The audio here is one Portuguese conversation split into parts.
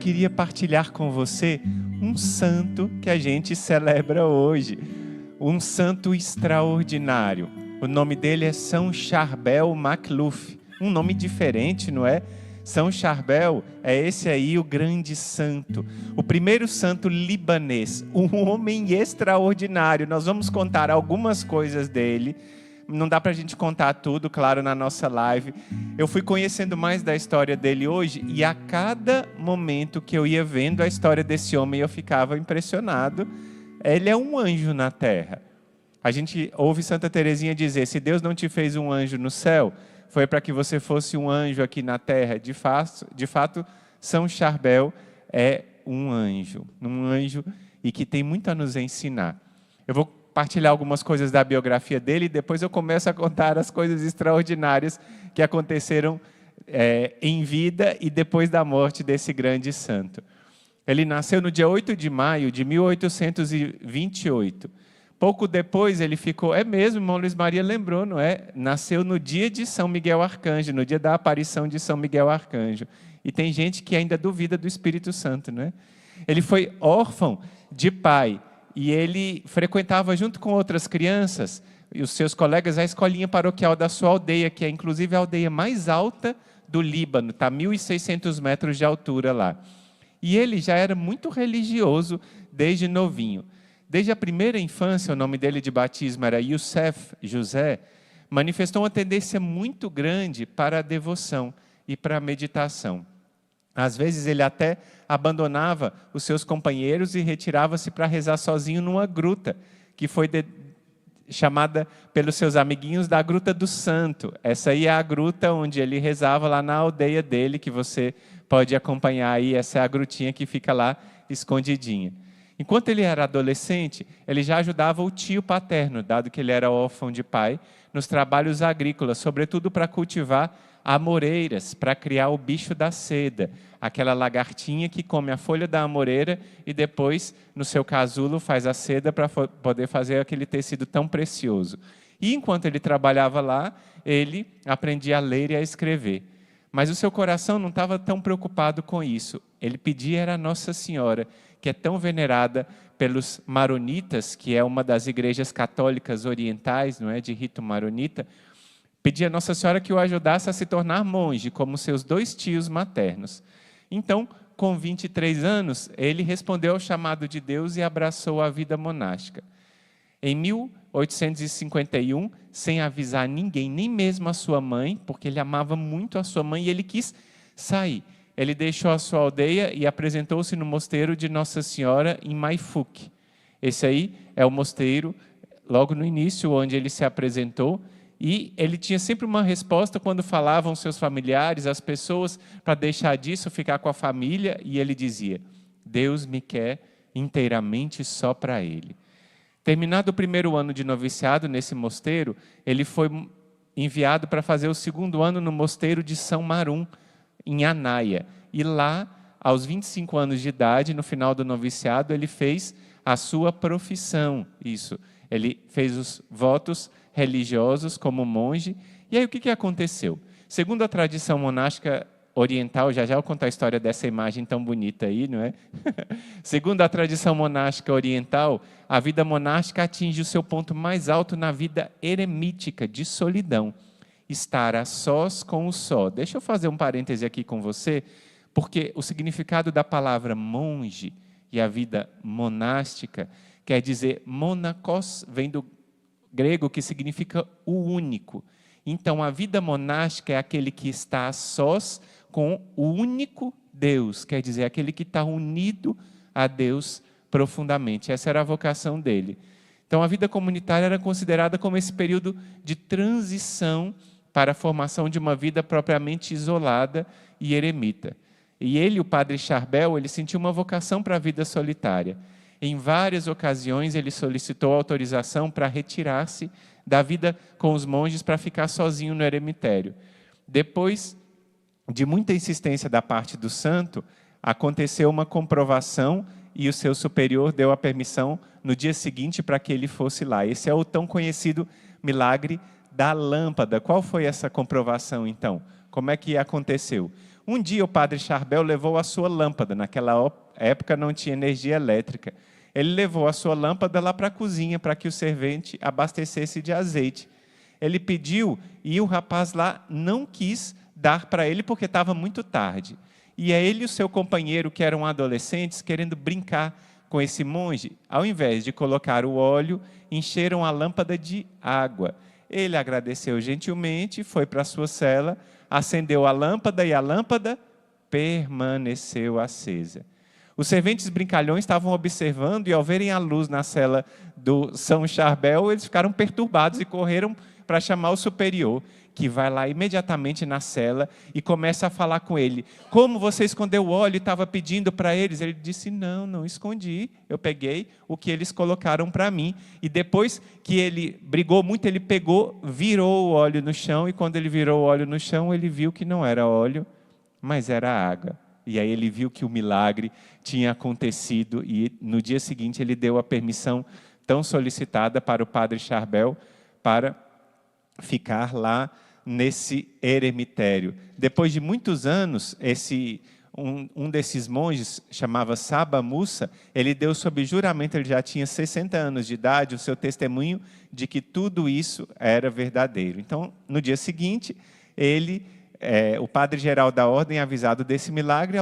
Queria partilhar com você um santo que a gente celebra hoje, um santo extraordinário. O nome dele é São Charbel Macluf, um nome diferente, não é? São Charbel é esse aí, o grande santo, o primeiro santo libanês, um homem extraordinário. Nós vamos contar algumas coisas dele. Não dá para a gente contar tudo, claro, na nossa live. Eu fui conhecendo mais da história dele hoje e a cada momento que eu ia vendo a história desse homem, eu ficava impressionado. Ele é um anjo na terra. A gente ouve Santa Teresinha dizer, se Deus não te fez um anjo no céu, foi para que você fosse um anjo aqui na terra. De fato, São Charbel é um anjo e que tem muito a nos ensinar. Eu vou partilhar algumas coisas da biografia dele e depois eu começo a contar as coisas extraordinárias que aconteceram em vida e depois da morte desse grande santo. Ele nasceu no dia 8 de maio de 1828. Pouco depois ele ficou, é mesmo, irmão Luiz Maria lembrou, não é? Nasceu no dia de São Miguel Arcanjo, no dia da aparição de São Miguel Arcanjo. E tem gente que ainda duvida do Espírito Santo, não é? Ele foi órfão de pai. E ele frequentava junto com outras crianças e os seus colegas a escolinha paroquial da sua aldeia, que é inclusive a aldeia mais alta do Líbano, está a 1.600 metros de altura lá. E ele já era muito religioso desde novinho. Desde a primeira infância, o nome dele de batismo era Youssef, José, manifestou uma tendência muito grande para a devoção e para a meditação. Às vezes ele até abandonava os seus companheiros e retirava-se para rezar sozinho numa gruta, que foi chamada pelos seus amiguinhos da Gruta do Santo. Essa aí é a gruta onde ele rezava lá na aldeia dele, que você pode acompanhar aí, essa é a grutinha que fica lá escondidinha. Enquanto ele era adolescente, ele já ajudava o tio paterno, dado que ele era órfão de pai, nos trabalhos agrícolas, sobretudo para cultivar amoreiras, para criar o bicho da seda, aquela lagartinha que come a folha da amoreira e depois, no seu casulo, faz a seda para poder fazer aquele tecido tão precioso. E enquanto ele trabalhava lá, ele aprendia a ler e a escrever. Mas o seu coração não estava tão preocupado com isso. Ele pedia era a Nossa Senhora, que é tão venerada pelos maronitas, que é uma das igrejas católicas orientais, não é, de rito maronita, pedia a Nossa Senhora que o ajudasse a se tornar monge, como seus dois tios maternos. Então, com 23 anos, ele respondeu ao chamado de Deus e abraçou a vida monástica. Em 1851, sem avisar ninguém, nem mesmo a sua mãe, porque ele amava muito a sua mãe e ele quis sair. Ele deixou a sua aldeia e apresentou-se no mosteiro de Nossa Senhora em Maifuk. Esse aí é o mosteiro, logo no início, onde ele se apresentou. E ele tinha sempre uma resposta quando falavam seus familiares, as pessoas, para deixar disso, ficar com a família. E ele dizia, Deus me quer inteiramente só para Ele. Terminado o primeiro ano de noviciado nesse mosteiro, ele foi enviado para fazer o segundo ano no mosteiro de São Marum, em Anaia. E lá, aos 25 anos de idade, no final do noviciado, ele fez a sua profissão. Isso, ele fez os votos religiosos como monge. E aí o que aconteceu? Segundo a tradição monástica oriental, já eu conto a história dessa imagem tão bonita aí, não é? Segundo a tradição monástica oriental, a vida monástica atinge o seu ponto mais alto na vida eremítica, de solidão. Estar a sós com o só. Deixa eu fazer um parêntese aqui com você, porque o significado da palavra monge e a vida monástica quer dizer monakos, vem do grego que significa o único. Então, a vida monástica é aquele que está a sós com o único Deus, quer dizer, aquele que está unido a Deus profundamente. Essa era a vocação dele. Então, a vida comunitária era considerada como esse período de transição para a formação de uma vida propriamente isolada e eremita. E ele, o padre Charbel, ele sentiu uma vocação para a vida solitária. Em várias ocasiões, ele solicitou autorização para retirar-se da vida com os monges para ficar sozinho no eremitério. Depois de muita insistência da parte do santo, aconteceu uma comprovação e o seu superior deu a permissão no dia seguinte para que ele fosse lá. Esse é o tão conhecido milagre da lâmpada. Qual foi essa comprovação, então? Como é que aconteceu? Um dia o padre Charbel levou a sua lâmpada, naquela época não tinha energia elétrica. Ele levou a sua lâmpada lá para a cozinha para que o servente abastecesse de azeite. Ele pediu e o rapaz lá não quis dar para ele porque estava muito tarde. E é ele e o seu companheiro, que eram adolescentes, querendo brincar com esse monge, ao invés de colocar o óleo, encheram a lâmpada de água. Ele agradeceu gentilmente, foi para a sua cela, acendeu a lâmpada e a lâmpada permaneceu acesa. Os serventes brincalhões estavam observando e, ao verem a luz na cela do São Charbel, eles ficaram perturbados e correram para chamar o superior, que vai lá imediatamente na cela e começa a falar com ele. Como você escondeu o óleo e estava pedindo para eles? Ele disse, não escondi, eu peguei o que eles colocaram para mim. E depois que ele brigou muito, ele pegou, virou o óleo no chão, e quando ele virou o óleo no chão, ele viu que não era óleo, mas era água. E aí ele viu que o milagre tinha acontecido, e no dia seguinte ele deu a permissão tão solicitada para o padre Charbel para ficar lá nesse eremitério. Depois de muitos anos, um desses monges, chamava Saba Musa, ele deu sob juramento, ele já tinha 60 anos de idade, o seu testemunho de que tudo isso era verdadeiro. Então, no dia seguinte, o padre-geral da ordem, avisado desse milagre,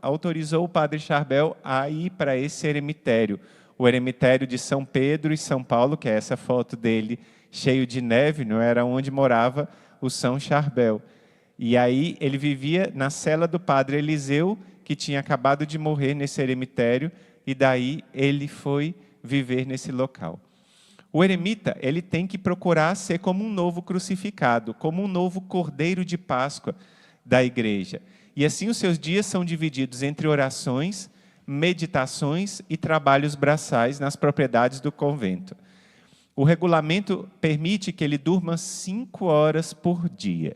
autorizou o padre Charbel a ir para esse eremitério, o eremitério de São Pedro e São Paulo, que é essa foto dele, cheio de neve, não era onde morava o São Charbel. E aí ele vivia na cela do padre Eliseu, que tinha acabado de morrer nesse eremitério, e daí ele foi viver nesse local. O eremita, ele tem que procurar ser como um novo crucificado, como um novo cordeiro de Páscoa da igreja. E assim os seus dias são divididos entre orações, meditações e trabalhos braçais nas propriedades do convento. O regulamento permite que ele durma 5 horas por dia,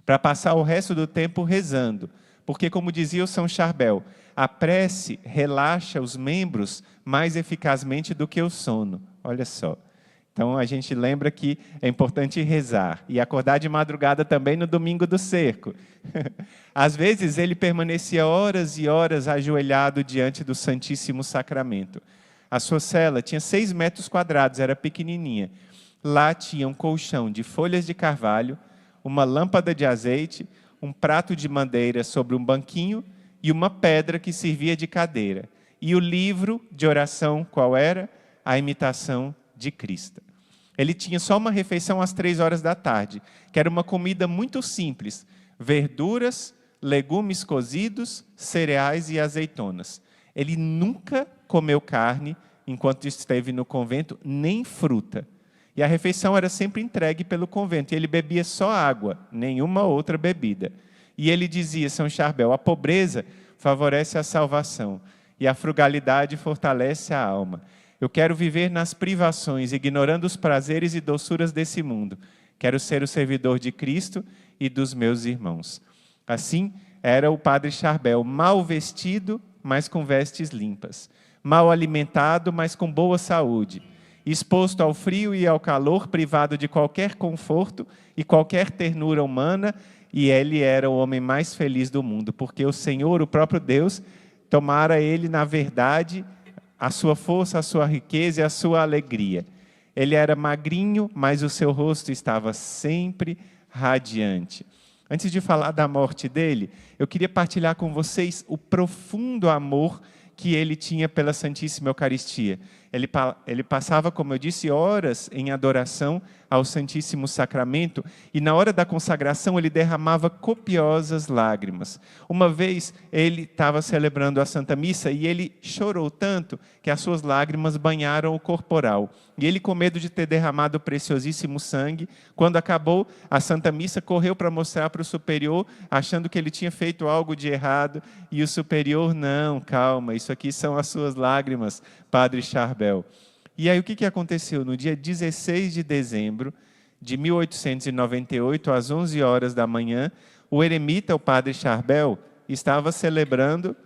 para passar o resto do tempo rezando. Porque, como dizia o São Charbel, a prece relaxa os membros mais eficazmente do que o sono. Olha só. Então, a gente lembra que é importante rezar e acordar de madrugada também no domingo do cerco. Às vezes, ele permanecia horas e horas ajoelhado diante do Santíssimo Sacramento. A sua cela tinha 6 metros quadrados, era pequenininha. Lá tinha um colchão de folhas de carvalho, uma lâmpada de azeite, um prato de madeira sobre um banquinho e uma pedra que servia de cadeira. E o livro de oração, qual era? A Imitação de Cristo. Ele tinha só uma refeição às 3 horas da tarde, que era uma comida muito simples: verduras, legumes cozidos, cereais e azeitonas. Ele nunca comeu carne enquanto esteve no convento, nem fruta. E a refeição era sempre entregue pelo convento. E ele bebia só água, nenhuma outra bebida. E ele dizia, São Charbel, a pobreza favorece a salvação e a frugalidade fortalece a alma. Eu quero viver nas privações, ignorando os prazeres e doçuras desse mundo. Quero ser o servidor de Cristo e dos meus irmãos. Assim era o padre Charbel, mal vestido, mas com vestes limpas. Mal alimentado, mas com boa saúde. Exposto ao frio e ao calor, privado de qualquer conforto e qualquer ternura humana, e ele era o homem mais feliz do mundo, porque o Senhor, o próprio Deus, tomara ele, na verdade, a sua força, a sua riqueza e a sua alegria. Ele era magrinho, mas o seu rosto estava sempre radiante. Antes de falar da morte dele, eu queria partilhar com vocês o profundo amor que ele tinha pela Santíssima Eucaristia. Ele passava, como eu disse, horas em adoração ao Santíssimo Sacramento, e na hora da consagração ele derramava copiosas lágrimas. Uma vez ele estava celebrando a Santa Missa e ele chorou tanto que as suas lágrimas banharam o corporal. E ele, com medo de ter derramado o preciosíssimo sangue, quando acabou a Santa Missa, correu para mostrar para o superior, achando que ele tinha feito algo de errado, e o superior, não, calma, isso aqui são as suas lágrimas, Padre Charbel. E aí o que aconteceu? No dia 16 de dezembro de 1898, às 11 horas da manhã, o eremita, o Padre Charbel, estava celebrando,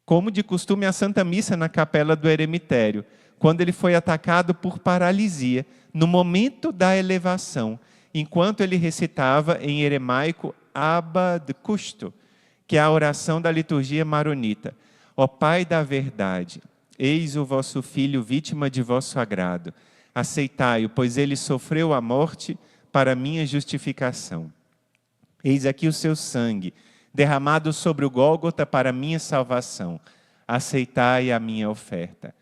como de costume, a Santa Missa na capela do eremitério, quando ele foi atacado por paralisia, no momento da elevação, enquanto ele recitava em aramaico Abba de Custo, que é a oração da liturgia maronita. Ó Pai da verdade, eis o vosso Filho vítima de vosso agrado. Aceitai-o, pois ele sofreu a morte para minha justificação. Eis aqui o seu sangue, derramado sobre o Gólgota para minha salvação. Aceitai a minha oferta.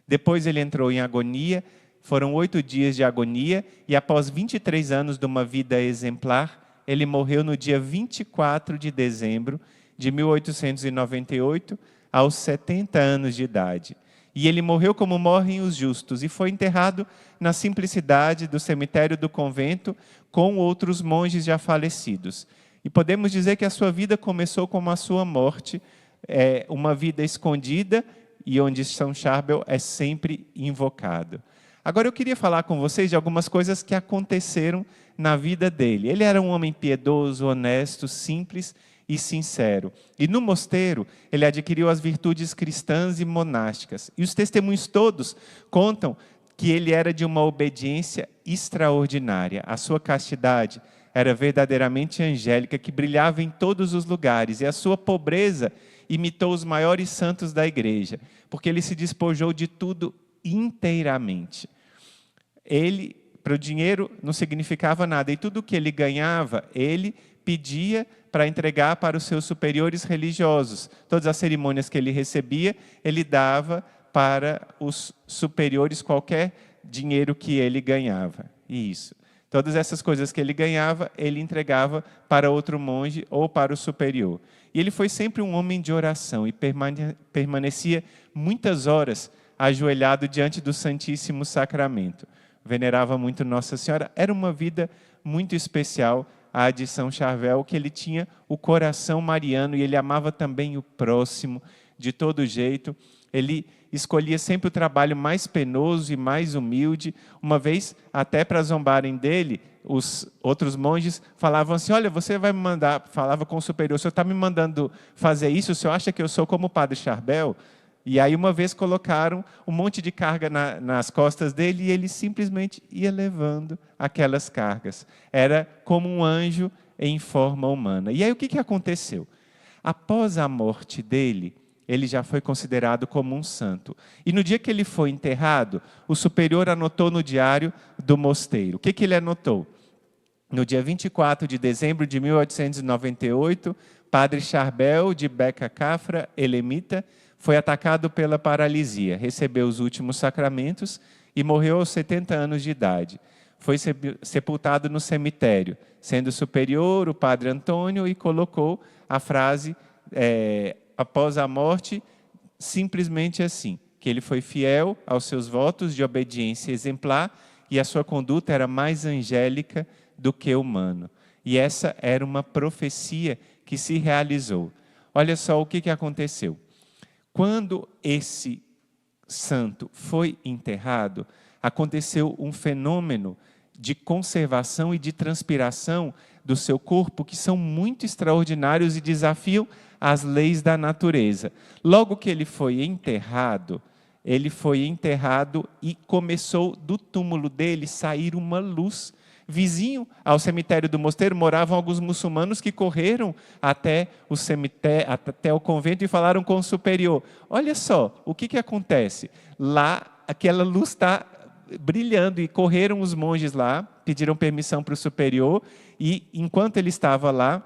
Depois ele entrou em agonia, foram 8 dias de agonia, e após 23 anos de uma vida exemplar, ele morreu no dia 24 de dezembro de 1898, aos 70 anos de idade. E ele morreu como morrem os justos, e foi enterrado na simplicidade do cemitério do convento, com outros monges já falecidos. E podemos dizer que a sua vida começou como a sua morte, uma vida escondida, e onde São Charbel é sempre invocado. Agora eu queria falar com vocês de algumas coisas que aconteceram na vida dele. Ele era um homem piedoso, honesto, simples e sincero. E no mosteiro, ele adquiriu as virtudes cristãs e monásticas. E os testemunhos todos contam que ele era de uma obediência extraordinária. A sua castidade era verdadeiramente angélica, que brilhava em todos os lugares. E a sua pobreza imitou os maiores santos da igreja, porque ele se despojou de tudo inteiramente. Ele, para o dinheiro, não significava nada. E tudo que ele ganhava, ele pedia para entregar para os seus superiores religiosos. Todas as cerimônias que ele recebia, ele dava para os superiores qualquer dinheiro que ele ganhava. Isso. Todas essas coisas que ele ganhava, ele entregava para outro monge ou para o superior. E ele foi sempre um homem de oração e permanecia muitas horas ajoelhado diante do Santíssimo Sacramento. Venerava muito Nossa Senhora. Era uma vida muito especial, a de São Charbel, que ele tinha o coração mariano e ele amava também o próximo de todo jeito. Ele escolhia sempre o trabalho mais penoso e mais humilde. Uma vez, até para zombarem dele, os outros monges falavam assim: olha, você vai me mandar, falava com o superior, o senhor está me mandando fazer isso, o senhor acha que eu sou como o padre Charbel? E aí uma vez colocaram um monte de carga nas costas dele e ele simplesmente ia levando aquelas cargas. Era como um anjo em forma humana. E aí o que aconteceu? Após a morte dele, ele já foi considerado como um santo. E no dia que ele foi enterrado, o superior anotou no diário do mosteiro. O que ele anotou? No dia 24 de dezembro de 1898, padre Charbel de Beca-Cafra, Elemita, foi atacado pela paralisia, recebeu os últimos sacramentos e morreu aos 70 anos de idade. Foi sepultado no cemitério, sendo superior o padre Antônio, e colocou a frase, após a morte, simplesmente assim, que ele foi fiel aos seus votos de obediência exemplar e a sua conduta era mais angélica do que humana. E essa era uma profecia que se realizou. Olha só o que aconteceu. Quando esse santo foi enterrado, aconteceu um fenômeno de conservação e de transpiração do seu corpo que são muito extraordinários e desafiam as leis da natureza. Logo que ele foi enterrado e começou do túmulo dele sair uma luz. Vizinho ao cemitério do mosteiro moravam alguns muçulmanos que correram até o cemitério, até o convento e falaram com o superior: olha só, o que acontece? Lá, aquela luz está brilhando, e correram os monges lá, pediram permissão para o superior, e enquanto ele estava lá,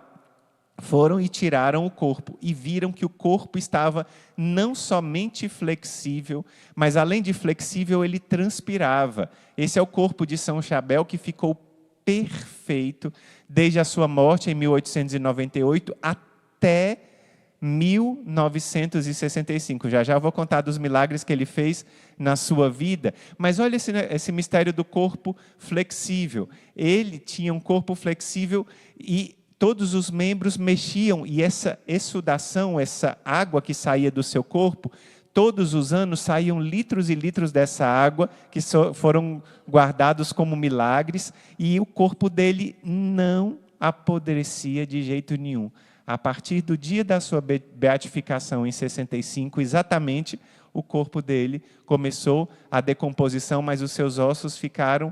foram e tiraram o corpo, e viram que o corpo estava não somente flexível, mas além de flexível, ele transpirava. Esse é o corpo de São Charbel, que ficou perfeito desde a sua morte em 1898 até 1965. Já eu vou contar dos milagres que ele fez na sua vida. Mas olha esse mistério do corpo flexível. Ele tinha um corpo flexível e todos os membros mexiam, e essa exsudação, essa água que saía do seu corpo, todos os anos saíam litros e litros dessa água, que foram guardados como milagres, e o corpo dele não apodrecia de jeito nenhum. A partir do dia da sua beatificação, em 65, exatamente, o corpo dele começou a decomposição, mas os seus ossos ficaram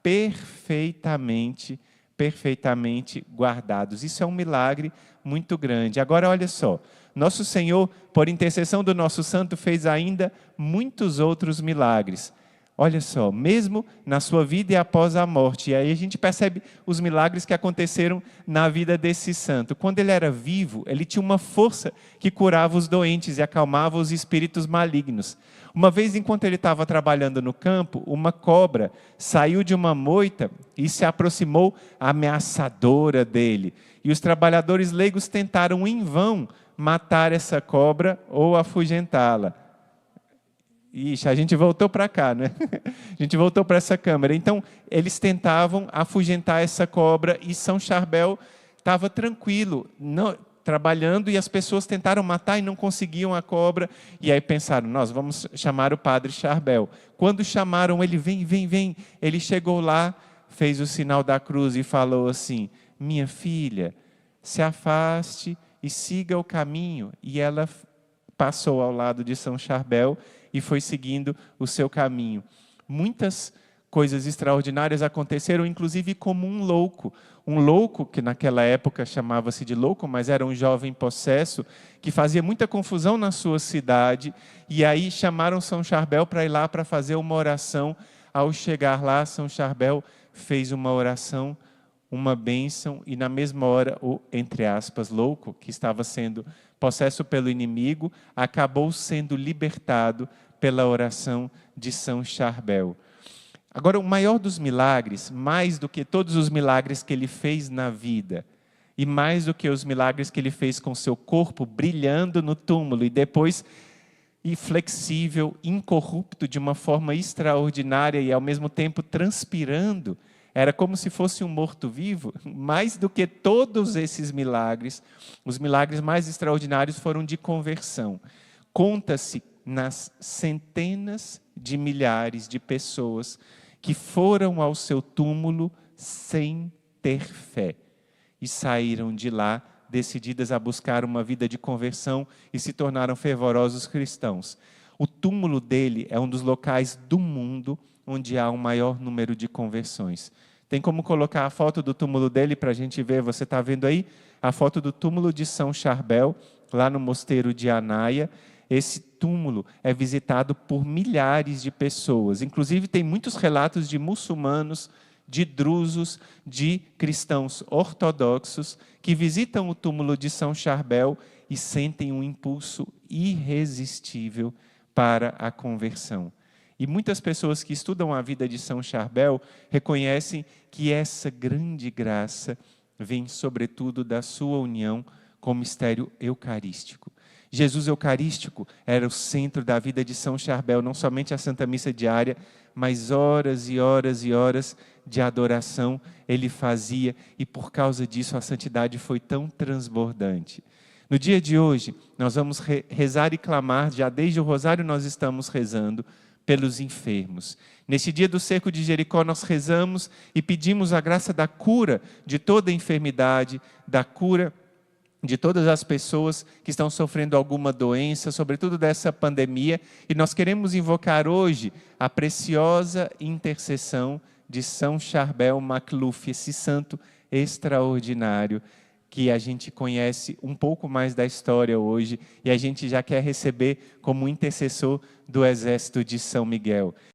perfeitamente perfeitamente guardados. Isso é um milagre muito grande. Agora, olha só, nosso Senhor, por intercessão do nosso santo, fez ainda muitos outros milagres. Olha só, mesmo na sua vida e após a morte. E aí a gente percebe os milagres que aconteceram na vida desse santo. Quando ele era vivo, ele tinha uma força que curava os doentes e acalmava os espíritos malignos. Uma vez, enquanto ele estava trabalhando no campo, uma cobra saiu de uma moita e se aproximou ameaçadora dele. E os trabalhadores leigos tentaram em vão matar essa cobra ou afugentá-la. Ixi, a gente voltou para cá, né? A gente voltou para essa câmera. Então, eles tentavam afugentar essa cobra e São Charbel estava tranquilo, trabalhando, e as pessoas tentaram matar e não conseguiam a cobra. E aí pensaram, nós vamos chamar o padre Charbel. Quando chamaram ele, vem, vem, vem. Ele chegou lá, fez o sinal da cruz e falou assim, minha filha, se afaste e siga o caminho. E ela passou ao lado de São Charbel e foi seguindo o seu caminho. Muitas coisas extraordinárias aconteceram, inclusive como um louco que naquela época chamava-se de louco, mas era um jovem possesso, que fazia muita confusão na sua cidade, e aí chamaram São Charbel para ir lá para fazer uma oração. Ao chegar lá, São Charbel fez uma oração, uma bênção, e na mesma hora o, entre aspas, louco, que estava sendo possesso pelo inimigo, acabou sendo libertado pela oração de São Charbel. Agora, o maior dos milagres, mais do que todos os milagres que ele fez na vida, e mais do que os milagres que ele fez com seu corpo brilhando no túmulo, e depois inflexível, incorrupto de uma forma extraordinária e ao mesmo tempo transpirando, era como se fosse um morto-vivo. Mais do que todos esses milagres, os milagres mais extraordinários foram de conversão. Conta-se nas centenas de milhares de pessoas que foram ao seu túmulo sem ter fé e saíram de lá decididas a buscar uma vida de conversão e se tornaram fervorosos cristãos. O túmulo dele é um dos locais do mundo onde há um maior número de conversões. Tem como colocar a foto do túmulo dele para a gente ver? Você está vendo aí a foto do túmulo de São Charbel, lá no mosteiro de Anaia. Esse túmulo é visitado por milhares de pessoas. Inclusive, tem muitos relatos de muçulmanos, de drusos, de cristãos ortodoxos, que visitam o túmulo de São Charbel e sentem um impulso irresistível para a conversão. E muitas pessoas que estudam a vida de São Charbel reconhecem que essa grande graça vem, sobretudo, da sua união com o mistério eucarístico. Jesus Eucarístico era o centro da vida de São Charbel, não somente a Santa Missa diária, mas horas e horas e horas de adoração ele fazia, e por causa disso a santidade foi tão transbordante. No dia de hoje, nós vamos rezar e clamar, já desde o rosário nós estamos rezando, pelos enfermos. Nesse dia do cerco de Jericó, nós rezamos e pedimos a graça da cura de toda enfermidade, da cura de todas as pessoas que estão sofrendo alguma doença, sobretudo dessa pandemia, e nós queremos invocar hoje a preciosa intercessão de São Charbel Macluf, esse santo extraordinário, que a gente conhece um pouco mais da história hoje, e a gente já quer receber como intercessor do exército de São Miguel.